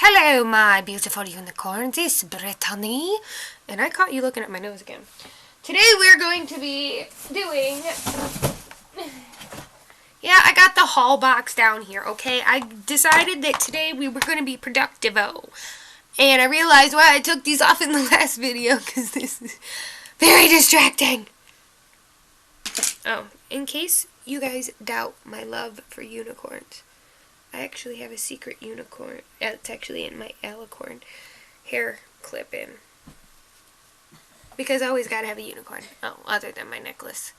Hello, my beautiful unicorns. It's Brittany. And I caught you looking at my nose again. Today we're going to be doing... Yeah, I got the haul box down here, okay? I decided that today we were going to be productive-o. And I realized why I took these off in the last video, because this is very distracting. Oh, in case you guys doubt my love for unicorns, I actually have a secret unicorn. It's actually in my alicorn hair clip in. Because I always gotta have a unicorn. Oh, other than my necklace.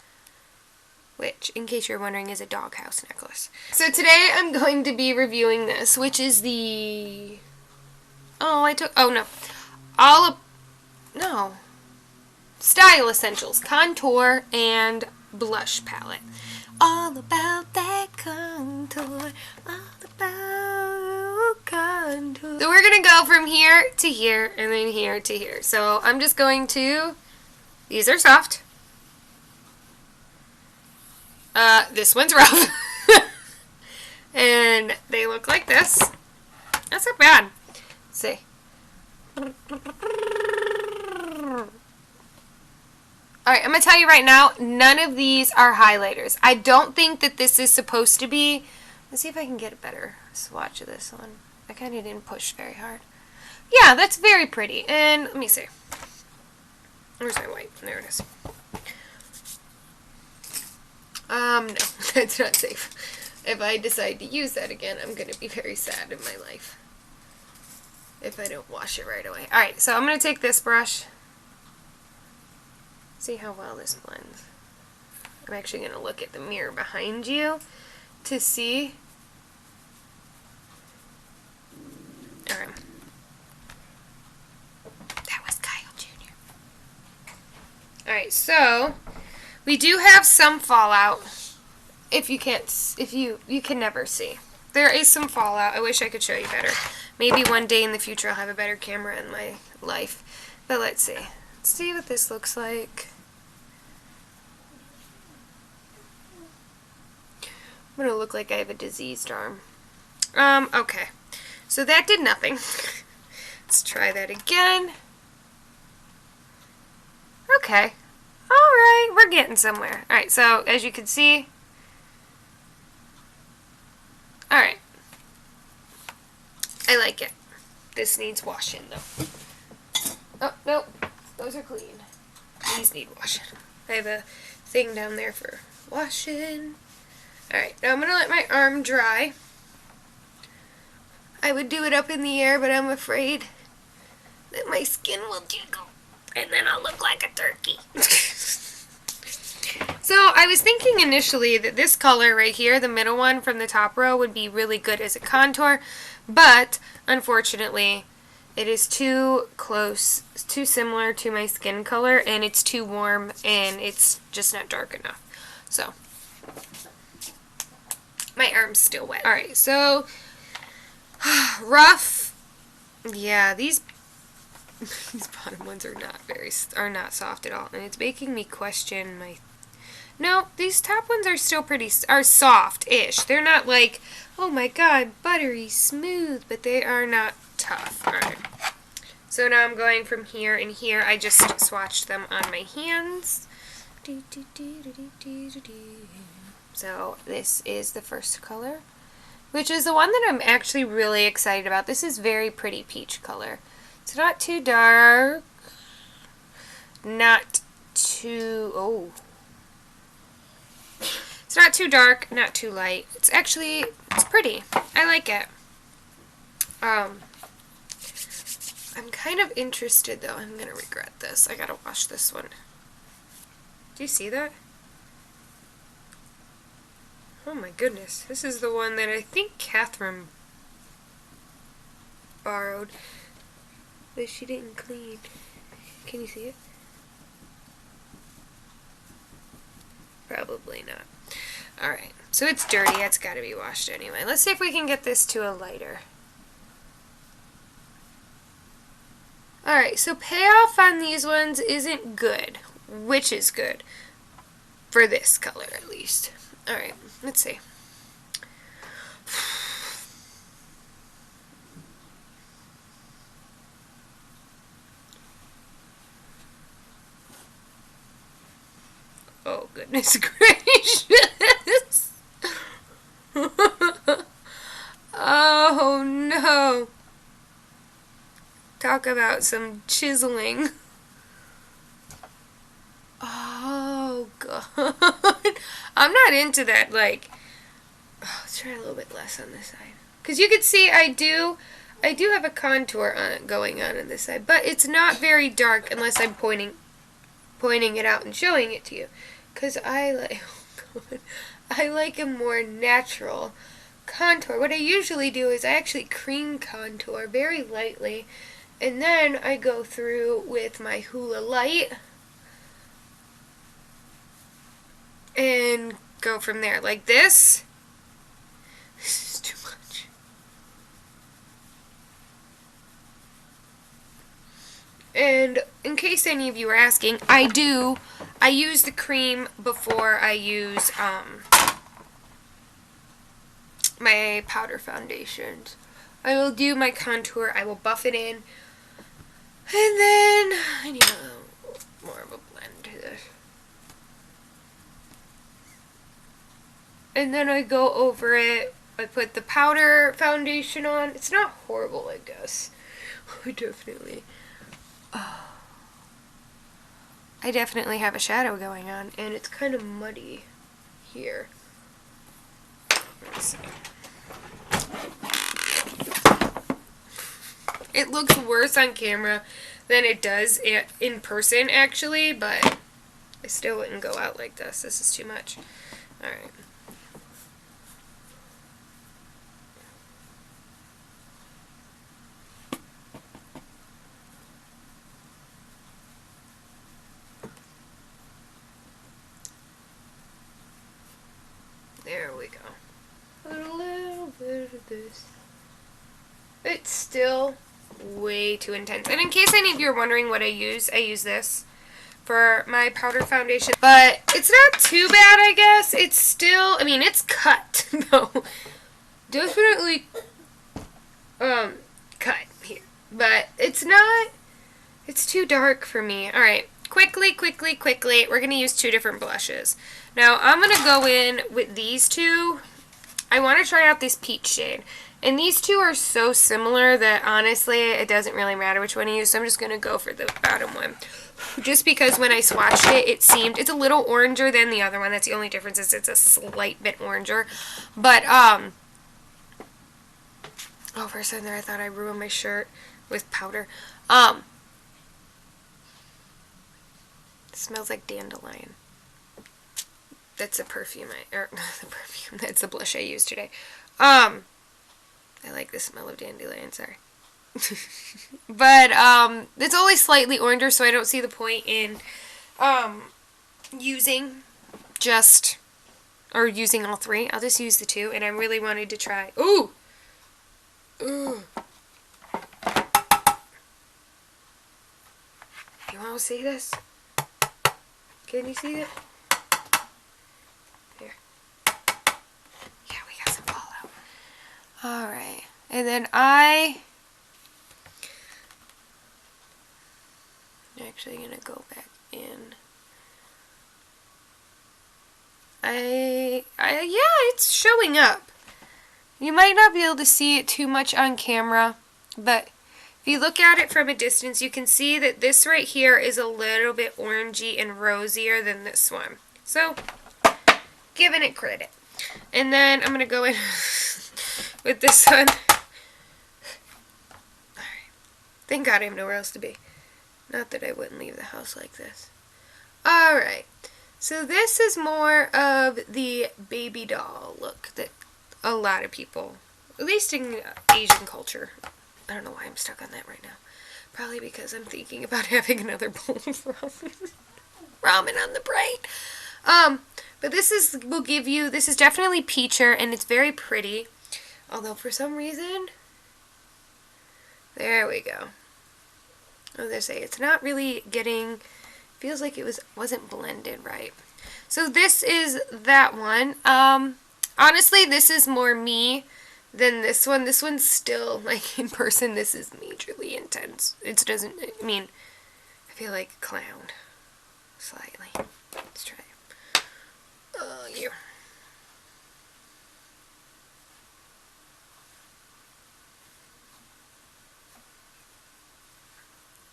Which, in case you're wondering, is a doghouse necklace. So today I'm going to be reviewing this, which is the... Style Essentials Contour and Blush Palette. All about that contour, all about contour. So we're going to go from here to here, and then here to here. So I'm just going to, these are soft. This one's rough. And they look like this. That's not bad. Let's see. Alright, I'm going to tell you right now, none of these are highlighters. I don't think that this is supposed to be. Let's see if I can get a better swatch of this one. I kind of didn't push very hard. Yeah, that's very pretty. And let me see. Where's my white? There it is. No, that's not safe. If I decide to use that again, I'm going to be very sad in my life. If I don't wash it right away. Alright, so I'm going to take this brush. See how well this blends. I'm actually going to look at the mirror behind you to see. Alright. That was Kyle Jr. Alright, so we do have some fallout. If you can't, you can never see. There is some fallout. I wish I could show you better. Maybe one day in the future I'll have a better camera in my life. But let's see. Let's see what this looks like. I'm going to look like I have a diseased arm. Okay. So that did nothing. Let's try that again. Okay. Alright, we're getting somewhere. Alright, so as you can see. Alright. I like it. This needs washing though. Oh, no. Those are clean. These need washing. I have a thing down there for washing. Alright, now I'm going to let my arm dry. I would do it up in the air, but I'm afraid that my skin will jiggle. And then I'll look like a turkey. So, I was thinking initially that this color right here, the middle one from the top row, would be really good as a contour. But, unfortunately, it is too close, too similar to my skin color, and it's too warm, and it's just not dark enough. So, my arm's still wet. Alright, so, rough. Yeah, these bottom ones are not soft at all, and it's making me question my... No, these top ones are still are soft-ish. They're not like, oh my god, buttery smooth, but they are not tough. Alright. So now I'm going from here and here. I just swatched them on my hands. So this is the first color, which is the one that I'm actually really excited about. This is very pretty peach color. It's not too dark. Not too... Oh. It's not too dark, not too light. It's pretty. I like it. I'm kind of interested, though. I'm going to regret this. I gotta wash this one. Do you see that? Oh my goodness. This is the one that I think Catherine borrowed, but she didn't clean. Can you see it? Probably not. Alright, so it's dirty. It's got to be washed anyway. Let's see if we can get this to a lighter. Alright, so payoff on these ones isn't good, which is good. For this color, at least. Alright, let's see. goodness gracious. Oh no. Talk about some chiseling. Oh god. I'm not into that, like, oh, let's try a little bit less on this side. Because you can see I do have a contour on it going on this side, but it's not very dark unless I'm pointing it out and showing it to you. Because I like, oh god, I like a more natural contour. What I usually do is I actually cream contour very lightly, and then I go through with my Hoola Light and go from there. Like this. This is too much. And in case any of you are asking, I use the cream before I use my powder foundations. I will do my contour, I will buff it in, and then I need more of a blend to this. And then I go over it, I put the powder foundation on. It's not horrible, I guess. I definitely have a shadow going on, and it's kind of muddy here. Let's see. It looks worse on camera than it does in person, actually, but I still wouldn't go out like this. This is too much. Alright. There we go. A little bit of this. It's still way too intense. And in case any of you are wondering what I use this for my powder foundation. But it's not too bad, I guess. It's still, I mean, it's cut, though. Definitely cut here. But it's not, it's too dark for me. Alright, quickly, we're going to use two different blushes. Now, I'm going to go in with these two. I want to try out this peach shade. And these two are so similar that, honestly, it doesn't really matter which one you use. So I'm just going to go for the bottom one. Just because when I swatched it, it seemed, it's a little oranger than the other one. That's the only difference, is it's a slight bit oranger. But, oh, for a second there, I thought I ruined my shirt with powder. It smells like dandelion. That's the perfume that's the blush I used today. I like the smell of dandelion, sorry. But, it's only slightly oranger, so I don't see the point in, using all three. I'll just use the two, and I really wanted to try, ooh! Ooh! You want to see this? Can you see it? Here. Yeah, we got some fallout. Alright. And then I'm actually going to go back in. Yeah, it's showing up. You might not be able to see it too much on camera, but if you look at it from a distance, you can see that this right here is a little bit orangey and rosier than this one. So, giving it credit. And then I'm going to go in with this one. Alright. Thank God I have nowhere else to be. Not that I wouldn't leave the house like this. Alright. So this is more of the baby doll look that a lot of people, at least in Asian culture, I don't know why I'm stuck on that right now. Probably because I'm thinking about having another bowl of ramen on the brain. But this is, this is definitely peacher, and it's very pretty. Although for some reason, there we go. As I say, it's not really getting, feels like it wasn't blended right. So this is that one. Honestly, this is more me than this one. This one's still, like, in person, this is majorly intense. It doesn't, I mean, I feel like a clown. Slightly. Let's try it. Oh, you.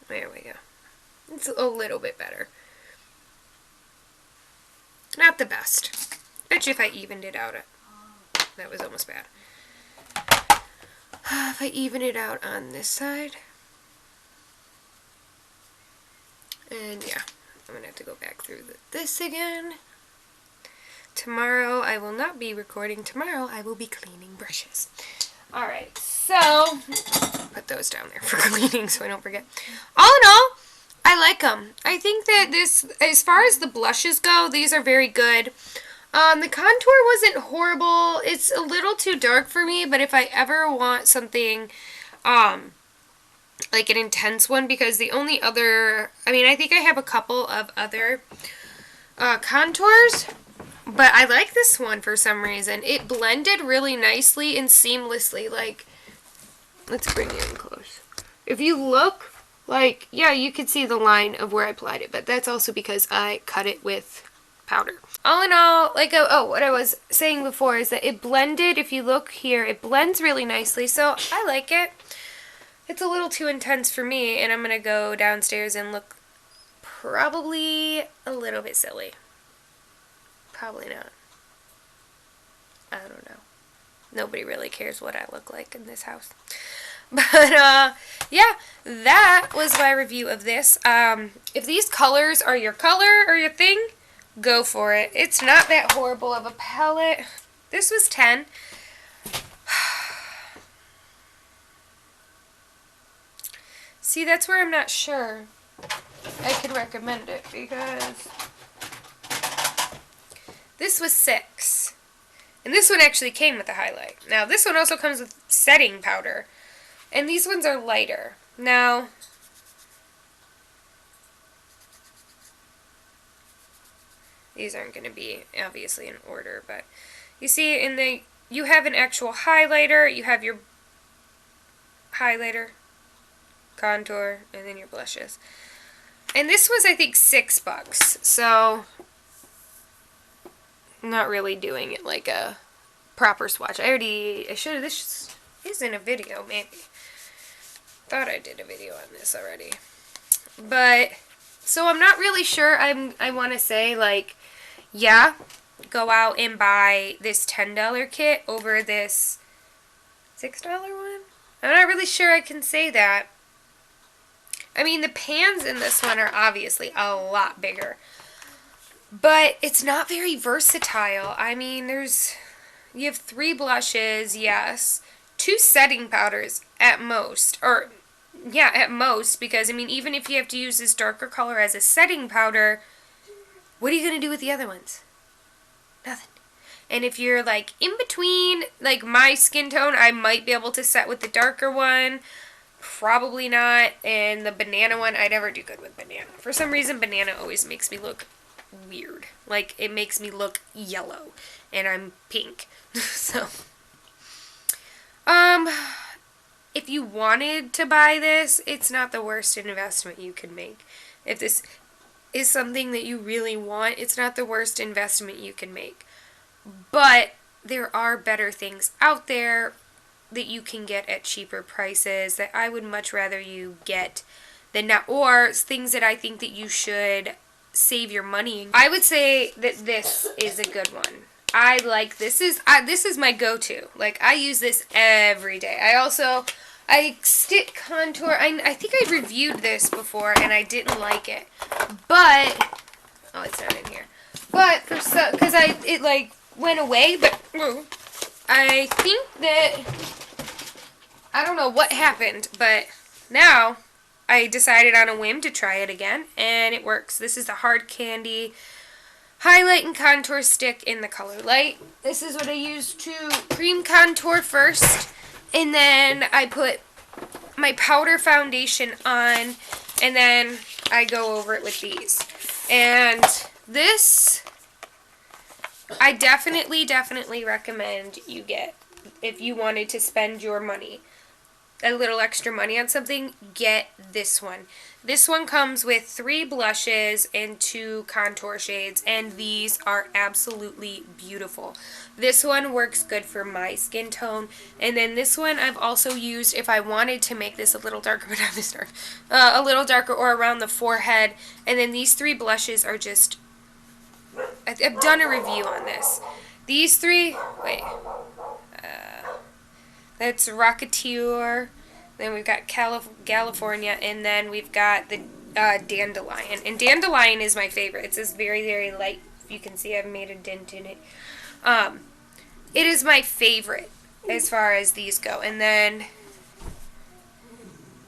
There we go. It's a little bit better. Not the best. Bet you if I evened it out, that was almost bad. If I even it out on this side. And yeah, I'm going to have to go back through this again. Tomorrow I will not be recording. Tomorrow I will be cleaning brushes. Alright, so put those down there for cleaning so I don't forget. All in all, I like them. I think that this, as far as the blushes go, these are very good. The contour wasn't horrible. It's a little too dark for me, but if I ever want something, like an intense one, because the only other, I mean, I think I have a couple of other contours, but I like this one for some reason. It blended really nicely and seamlessly. Like, let's bring it in close. If you look, like, yeah, you can see the line of where I applied it, but that's also because I cut it with powder. All in all, like, what I was saying before is that it blended, if you look here, it blends really nicely, so I like it. It's a little too intense for me, and I'm going to go downstairs and look probably a little bit silly. Probably not. I don't know. Nobody really cares what I look like in this house. But, yeah, that was my review of this. If these colors are your color or your thing, go for it. It's not that horrible of a palette. This was 10. See, that's where I'm not sure I could recommend it, because this was 6. And this one actually came with a highlight. Now, this one also comes with setting powder. And these ones are lighter. Now, these aren't going to be, obviously, in order, but you see, you have an actual highlighter, you have your highlighter, contour, and then your blushes. And this was, I think, $6, so I'm not really doing it like a proper swatch. This is in a video, maybe. Thought I did a video on this already. But, so I'm not really sure. I want to say, like, yeah, go out and buy this $10 kit over this $6 one. I'm not really sure I can say that. I mean, the pans in this one are obviously a lot bigger. But it's not very versatile. I mean, you have 3 blushes, yes. 2 setting powders at most. Or, yeah, at most. Because, I mean, even if you have to use this darker color as a setting powder, what are you going to do with the other ones? Nothing. And if you're, like, in between, like, my skin tone, I might be able to set with the darker one. Probably not. And the banana one, I never do good with banana. For some reason, banana always makes me look weird. Like, it makes me look yellow. And I'm pink. So, if you wanted to buy this, it's not the worst investment you can make. If this is something that you really want, it's not the worst investment you can make. But there are better things out there that you can get at cheaper prices that I would much rather you get than not, or things that I think that you should save your money. I would say that this is a good one. I like this is my go-to. Like, I use this every day. I stick contour. I think I reviewed this before and I didn't like it. But oh, it's not in here. But because it like went away, but I think that I don't know what happened, but now I decided on a whim to try it again, and it works. This is the Hard Candy Highlight and Contour Stick in the color Light. This is what I use to cream contour first, and then I put my powder foundation on, and then I go over it with these. And this, I definitely recommend you get if you wanted to spend your money. a little extra money on something, get this one. This one comes with 3 blushes and 2 contour shades, and these are absolutely beautiful. This one works good for my skin tone, and then this one I've also used if I wanted to make this a little darker, but not this dark, a little darker or around the forehead. And then these 3 blushes are just, I've done a review on this. These 3, wait, that's Rocketeer, then we've got California, and then we've got the Dandelion. And Dandelion is my favorite. It's this very, very light. You can see I've made a dent in it. It is my favorite as far as these go. And then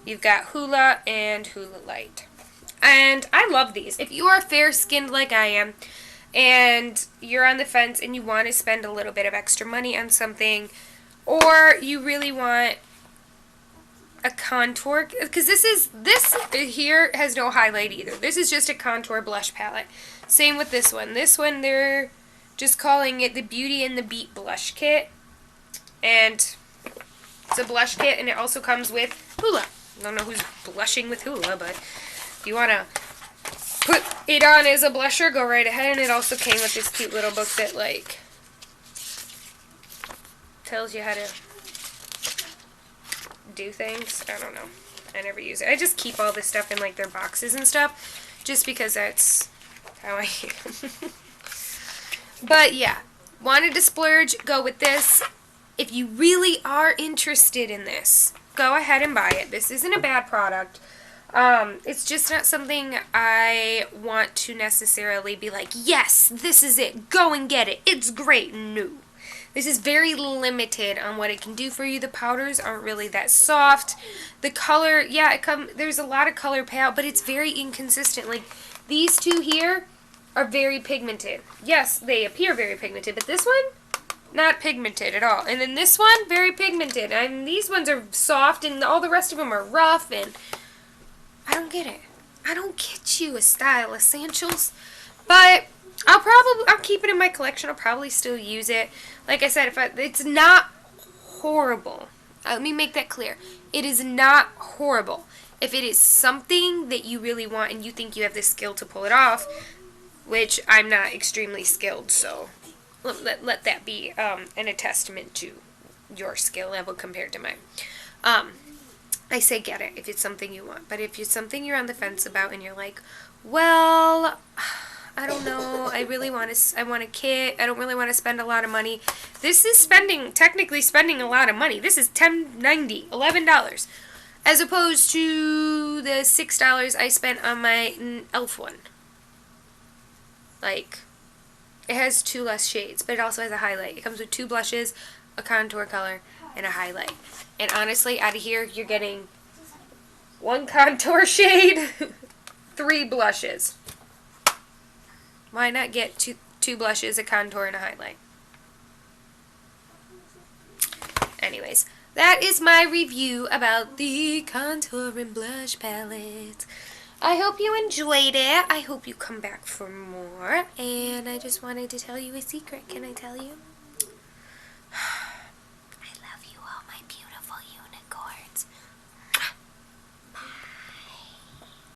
you've got Hoola and Hoola Light. And I love these. If you are fair-skinned like I am, and you're on the fence and you want to spend a little bit of extra money on something, or you really want a contour, because this here has no highlight either. This is just a contour blush palette. Same with this one. This one, they're just calling it the Beauty and the Beat blush kit. And it's a blush kit, and it also comes with Hoola. I don't know who's blushing with Hoola, but if you want to put it on as a blusher, go right ahead. And it also came with this cute little book that, like, tells you how to do things. I don't know. I never use it. I just keep all this stuff in, like, their boxes and stuff, just because that's how I am. But, yeah. Wanted to splurge? Go with this. If you really are interested in this, go ahead and buy it. This isn't a bad product. It's just not something I want to necessarily be like, yes, this is it. Go and get it. It's great. No. This is very limited on what it can do for you. The powders aren't really that soft. The color, yeah, there's a lot of color payout, but it's very inconsistent. Like, these 2 here are very pigmented. Yes, they appear very pigmented, but this one, not pigmented at all. And then this one, very pigmented. And these ones are soft, and all the rest of them are rough, and I don't get it. I don't get you a style Esstentials. But I'll keep it in my collection. I'll probably still use it. Like I said, it's not horrible. Let me make that clear. It is not horrible. If it is something that you really want and you think you have the skill to pull it off, which I'm not extremely skilled, so let that be a testament to your skill level compared to mine. I say get it if it's something you want. But if it's something you're on the fence about and you're like, well, I don't know, I want a kit, I don't really want to spend a lot of money. This is technically spending a lot of money. This is $10.90, $11, as opposed to the $6 I spent on my e.l.f. one. Like, it has 2 less shades, but it also has a highlight. It comes with 2 blushes, a contour color, and a highlight. And honestly, out of here, you're getting 1 contour shade, 3 blushes. Why not get two blushes, a contour, and a highlight? Anyways, that is my review about the contour and blush palette. I hope you enjoyed it. I hope you come back for more. And I just wanted to tell you a secret. Can I tell you?